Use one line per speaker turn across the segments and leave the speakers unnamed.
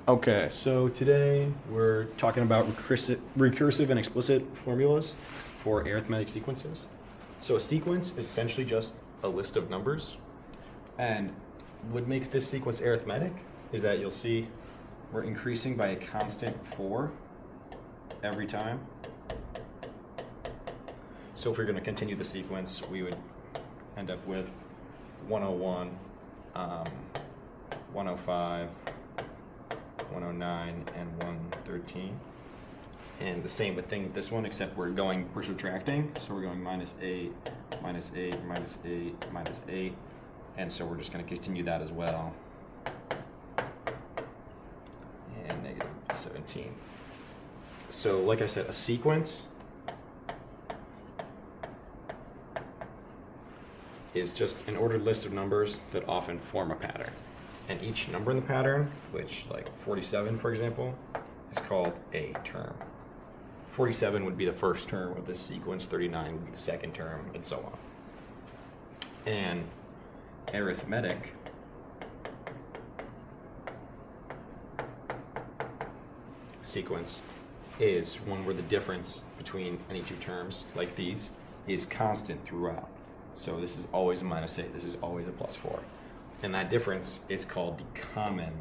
Okay, so today we're talking about recursive and explicit formulas for arithmetic sequences. So a sequence is essentially just a list of numbers, and what makes this sequence arithmetic is that you'll see we're increasing by a constant 4 every time. So if we're going to continue the sequence, we would end up with 101, 105, 109, and 113. And the same with this one, except we're subtracting. So we're going minus 8, minus 8, minus 8, minus 8. And so we're just going to continue that as well. And negative 17. So like I said, a sequence is just an ordered list of numbers that often form a pattern. And each number in the pattern, which like 47 for example, is called a term. 47 would be the first term of this sequence, 39 would be the second term, and so on. And arithmetic sequence is one where the difference between any two terms, like these, is constant throughout. So this is always a minus 8, this is always a plus 4. And that difference is called the common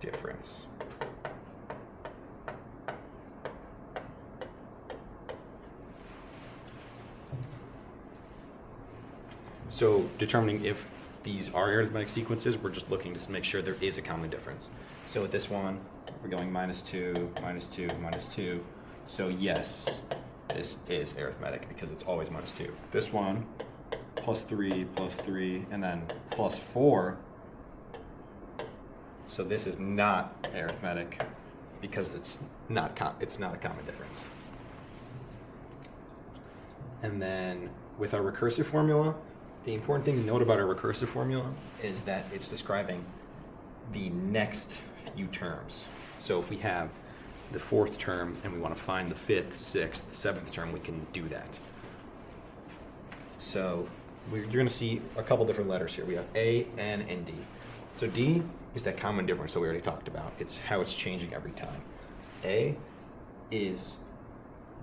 difference. So determining if these are arithmetic sequences, we're just looking to make sure there is a common difference. So with this one, we're going minus 2, minus 2, minus 2. So yes, this is arithmetic because it's always minus 2. This one, plus 3, and then plus 4. So this is not arithmetic because it's not a common difference. And then with our recursive formula, the important thing to note about our recursive formula is that it's describing the next few terms. So if we have the fourth term and we want to find the fifth, sixth, seventh term, we can do that. So you're going to see a couple different letters here. We have A, N, and D. So D is that common difference that we already talked about. It's how it's changing every time. A is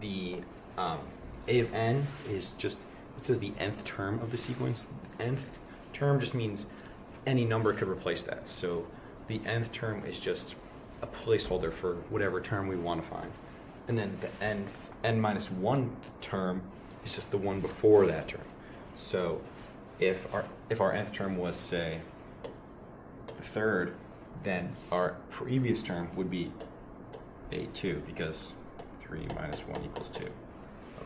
the A of N is just, it says the nth term of the sequence. The nth term just means any number could replace that. So the nth term is just a placeholder for whatever term we want to find. And then the n minus 1 term is just the one before that term. So if our nth term was, say, the third, then our previous term would be A2 because 3 minus 1 equals 2.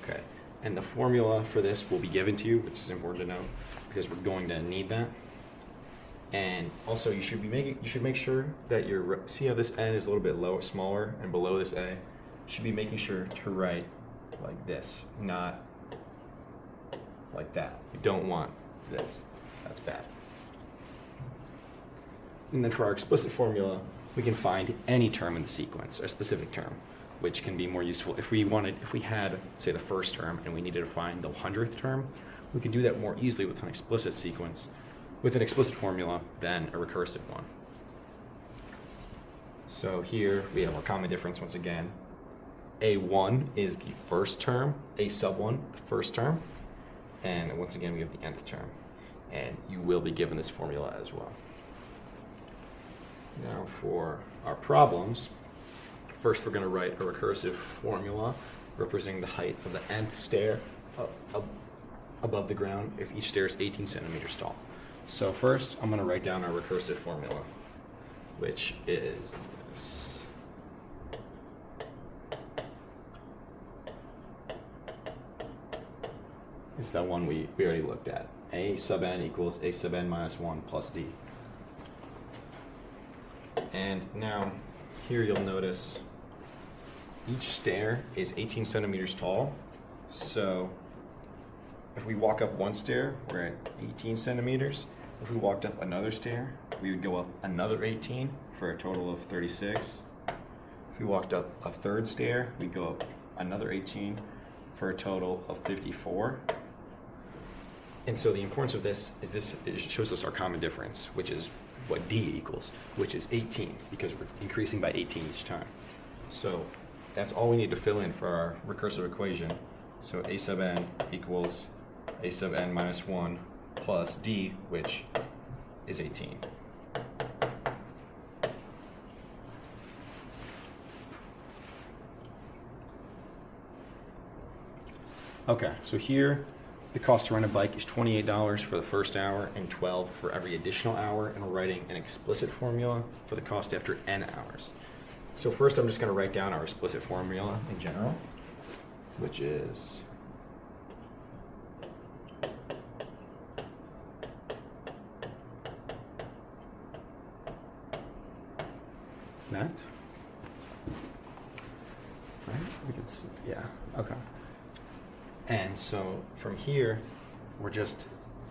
Okay. And the formula for this will be given to you, which is important to know because we're going to need that. And also you should make sure that see how this n is a little bit smaller and below this a, you should be making sure to write like this, not like that. You don't want this. That's bad. And then for our explicit formula, we can find any term in the sequence, or a specific term, which can be more useful. If we had, say, the first term and we needed to find the 100th term, we can do that more easily with an explicit sequence, with an explicit formula than a recursive one. So here we have our common difference once again. A1 is the first term, A sub 1, the first term, and once again we have the nth term. And you will be given this formula as well. Now for our problems, first we're going to write a recursive formula representing the height of the nth stair above the ground if each stair is 18 centimeters tall. So first I'm going to write down our recursive formula, which is this. It's that one we already looked at. A sub n equals A sub n minus 1 plus D. And now here you'll notice each stair is 18 centimeters tall. So if we walk up one stair, we're at 18 centimeters. If we walked up another stair, we would go up another 18 for a total of 36. If we walked up a third stair, we'd go up another 18 for a total of 54. And so the importance of this is it shows us our common difference, which is what D equals, which is 18, because we're increasing by 18 each time. So that's all we need to fill in for our recursive equation. So a sub n equals a sub n minus 1 plus D, which is 18. Okay, so here the cost to rent a bike is $28 for the first hour and $12 for every additional hour, and we're writing an explicit formula for the cost after n hours. So first I'm just going to write down our explicit formula in general, which is that. Right? We can see, yeah, okay. And so from here, we just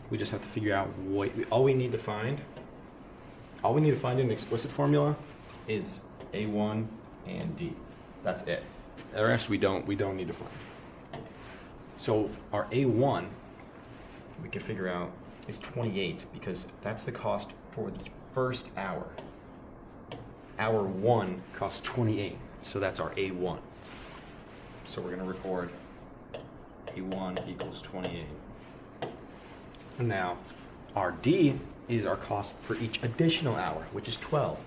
have to figure out what all we need to find in an explicit formula is A1 and D. That's it. The rest we don't need to find. So our A1 we can figure out is 28 because that's the cost for the first hour. Hour 1 costs 28, so that's our A1. So we're going to record A1 equals 28. And now our D is our cost for each additional hour, which is 12.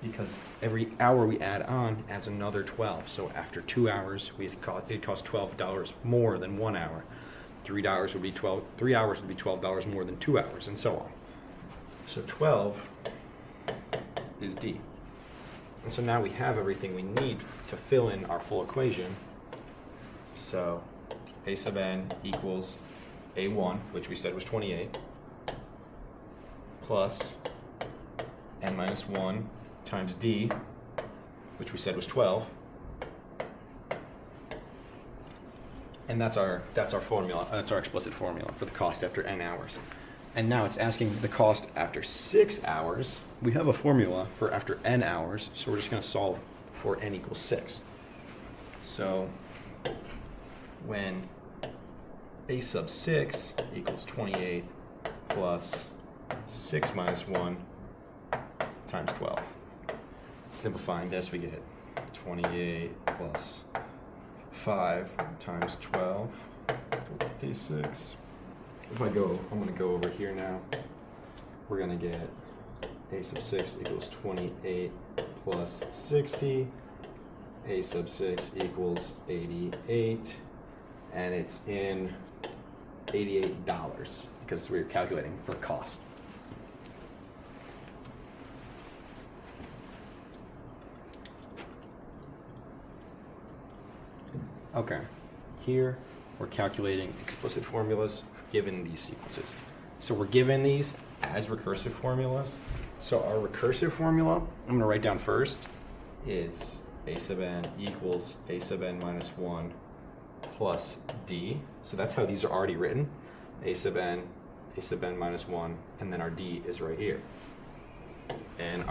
Because every hour we add on adds another 12. So after 2 hours, it costs $12 more than 1 hour. 3 hours would be $12 more than 2 hours, and so on. So 12 is D. And so now we have everything we need to fill in our full equation. So A sub n equals A1, which we said was 28, plus n minus 1 times D, which we said was 12. And that's our formula. That's our explicit formula for the cost after n hours. And now it's asking the cost after 6 hours. We have a formula for after n hours, so we're just going to solve for n equals 6. So when A sub 6 equals 28 plus 6 minus 1 times 12. Simplifying this, we get 28 plus 5 times 12, A6. I'm going to go over here now. We're going to get A sub 6 equals 28 plus 60. A sub 6 equals 88. And it's in $88 because we're calculating for cost. Okay, here we're calculating explicit formulas given these sequences. So we're given these as recursive formulas. So our recursive formula, I'm going to write down first, is A sub n equals A sub n minus 1 plus D. So that's how these are already written. A sub n minus 1, and then our D is right here. And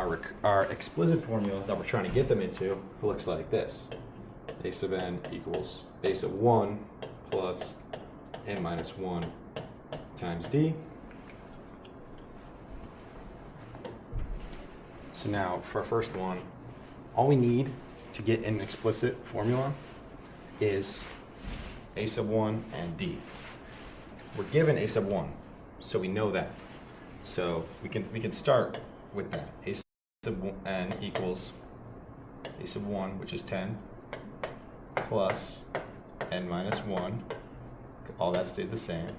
our explicit formula that we're trying to get them into looks like this. A sub n equals A sub 1 plus n minus 1 times D. So now for our first one, all we need to get an explicit formula is A sub 1 and D. We're given A sub 1, so we know that. So we can start with that. A sub n equals A sub 1, which is 10, plus n minus 1. All that stays the same.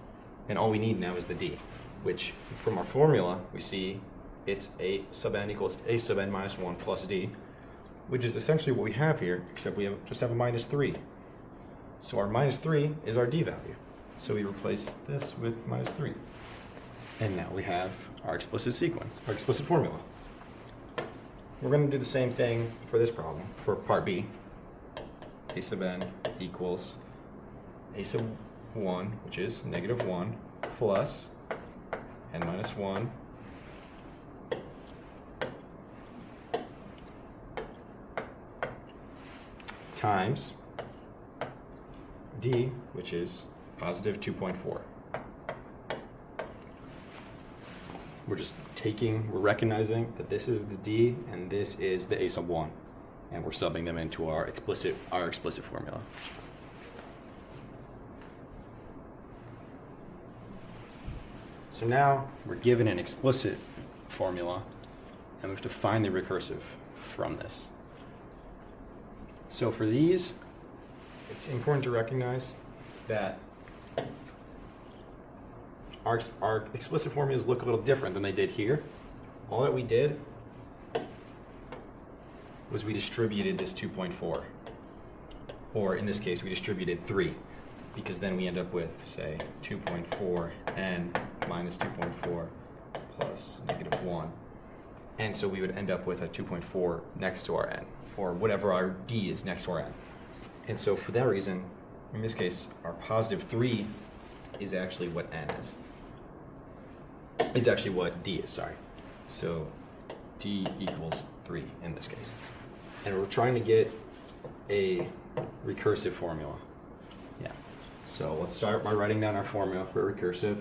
And all we need now is the D, which from our formula, we see it's A sub n equals A sub n minus 1 plus D, which is essentially what we have here, except we just have a minus 3. So our minus 3 is our D value. So we replace this with minus 3. And now we have our explicit sequence, our explicit formula. We're going to do the same thing for this problem, for part B. A sub n equals A sub 1, which is negative 1, plus n minus 1 times D, which is positive 2.4. we're recognizing that this is the D and this is the a sub 1. And we're subbing them into our explicit formula. So now we're given an explicit formula, and we have to find the recursive from this. So for these, it's important to recognize that our explicit formulas look a little different than they did here. All that we did was we distributed this 2.4, or in this case we distributed 3, because then we end up with, say, 2.4 n minus 2.4 plus negative 1. And so we would end up with a 2.4 next to our n, or whatever our d is next to our n. And so for that reason, in this case, our positive 3 is actually what n is actually what d is, sorry. So d equals 3 in this case. And we're trying to get a recursive formula. Yeah. So let's start by writing down our formula for recursive.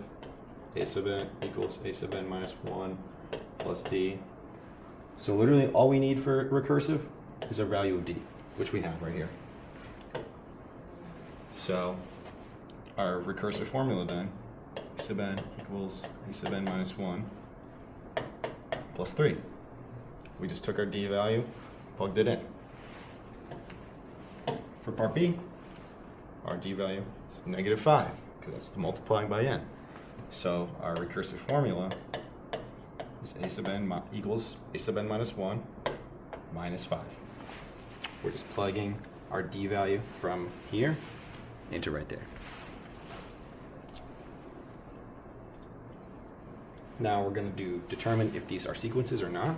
A sub n equals a sub n minus 1 plus d. So literally all we need for recursive is our value of d, which we have right here. So our recursive formula then, a sub n equals a sub n minus 1 plus 3. We just took our d value, plugged it in. For part B, our d value is negative 5, because that's multiplying by n. So our recursive formula is a sub n equals a sub n minus 1 minus 5. We're just plugging our d value from here into right there. Now we're going to determine if these are sequences or not.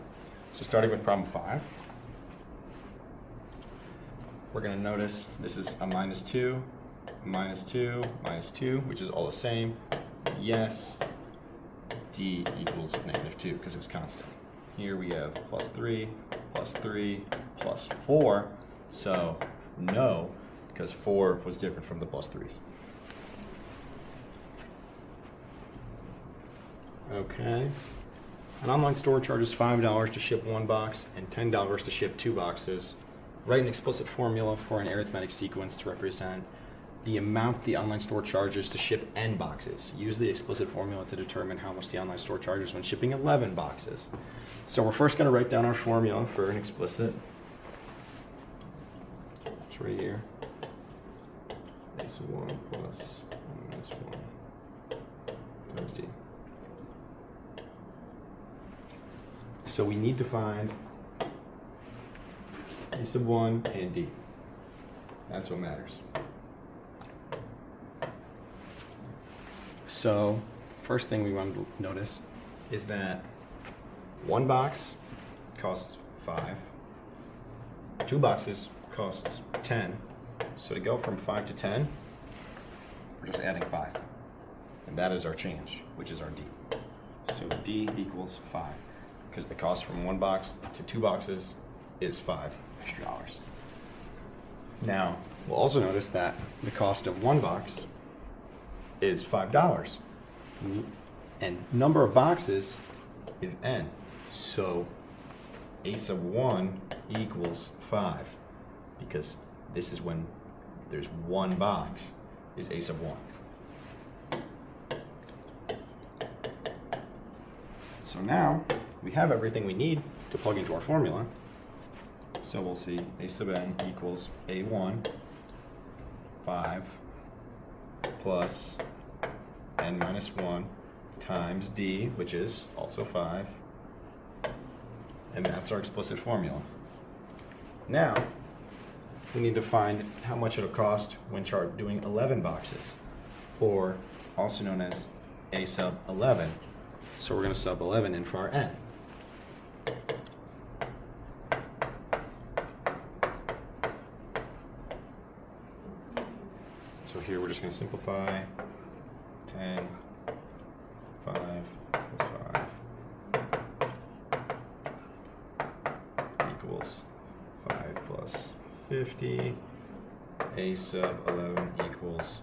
So starting with problem 5, we're going to notice this is a minus 2, minus 2, minus 2, which is all the same. Yes, d equals negative 2 because it was constant. Here we have plus 3, plus 3, plus 4. So no, because 4 was different from the plus 3s. Okay. An online store charges $5 to ship 1 box and $10 to ship 2 boxes. Write an explicit formula for an arithmetic sequence to represent the amount the online store charges to ship n boxes. Use the explicit formula to determine how much the online store charges when shipping 11 boxes. So we're first going to write down our formula for an explicit. It's right here. A sub 1 plus minus 1 times d. So we need to find a sub 1 and d. That's what matters. So first thing we want to notice is that 1 box costs 5. 2 boxes costs 10. So to go from 5 to 10, we're just adding 5. And that is our change, which is our d. So d equals 5. Because the cost from 1 box to 2 boxes is $5 extra. Now, we'll also notice that the cost of 1 box is $5. And number of boxes is n. So a sub 1 equals 5. Because this is when there's 1 box is a sub 1. So now we have everything we need to plug into our formula. So we'll see a sub n equals a1 5 plus n minus 1 times d, which is also 5. And that's our explicit formula. Now, we need to find how much it'll cost when doing 11 boxes, or also known as a sub 11. So we're going to sub 11 in for our n. So here we're just going to simplify 10, 5 plus 5 equals 5 plus 50. A sub 11 equals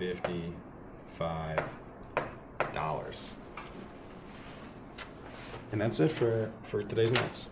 $55. And that's it for today's notes.